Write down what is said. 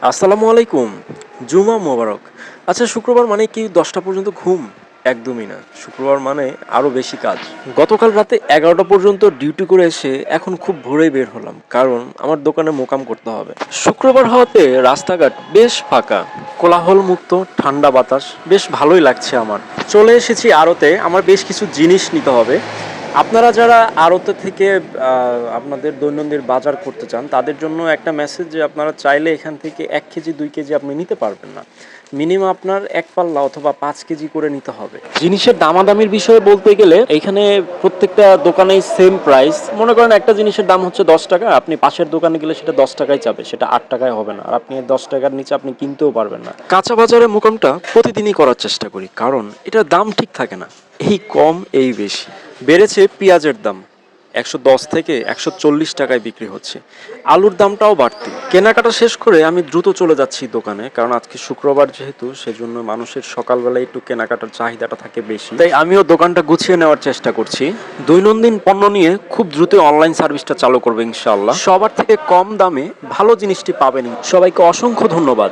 আসসালামু আলাইকুম। জুমা মোবারক। আচ্ছা, শুক্রবার মানে কি ১০টা পর্যন্ত ঘুম? একদমই না। শুক্রবার মানে আরো বেশি কাজ। গতকাল রাতে ১১টা পর্যন্ত ডিউটি করে এসে এখন খুব ভোরেই বের হলাম। কারণ আমার দোকানে মোকাম করতে হবে। শুক্রবার হওয়াতে রাস্তাঘাট বেশ ফাঁকা। কোলাহল মুক্ত ঠান্ডা বাতাস। বেশ ভালোই লাগছে আমার। চলে এসেছি আড়তে। আমার বেশ কিছু জিনিস নিতে হবে। আপনারা যারা আড়তে থেকে আপনাদের দৈনন্দিন বাজার করতে চান তাদের জন্য একটা মেসেজ যে আপনারা চাইলে এখান থেকে ১ কেজি ২ কেজি আপনি নিতে পারবেন না। মিনিমাম আপনার ১ পাল্লা অথবা ৫ কেজি করে নিতে হবে। জিনিসের দামাদামির বিষয়ে বলতে গেলে এইখানে প্রত্যেকটা দোকানেই সেম প্রাইস। মনে করেন একটা জিনিসের দাম হচ্ছে ১০ টাকা, আপনি পাশের দোকানে গেলে সেটা ১০ টাকাই চাবে, সেটা ৮ টাকায় হবে না। আর আপনি ১০ টাকার নিচে আপনি কিনতেও পারবেন না। কাঁচা বাজারে মোকামটা প্রতিদিনই করার চেষ্টা করি, কারণ এটার দাম ঠিক থাকে না। এই কম এই বেশি। বেড়েছে পেঁয়াজের দাম, ১১০ থেকে ১৪০ টাকায় বিক্রি হচ্ছে। আলুর দামটাও বাড়তি। কেনাকাটা শেষ করে আমি দ্রুত চলে যাচ্ছি দোকানে, কারণ আজকে শুক্রবার যেহেতু, সেজন্য মানুষের সকালবেলায় একটু কেনাকাটার চাহিদাটা থাকে বেশি, তাই আমিও দোকানটা গুছিয়ে নেওয়ার চেষ্টা করছি। দৈনন্দিন পণ্য নিয়ে খুব দ্রুত অনলাইন সার্ভিসটা চালু করবে ইনশাআল্লাহ। সবার থেকে কম দামে ভালো জিনিসটি পাবেন। সবাইকে অসংখ্য ধন্যবাদ।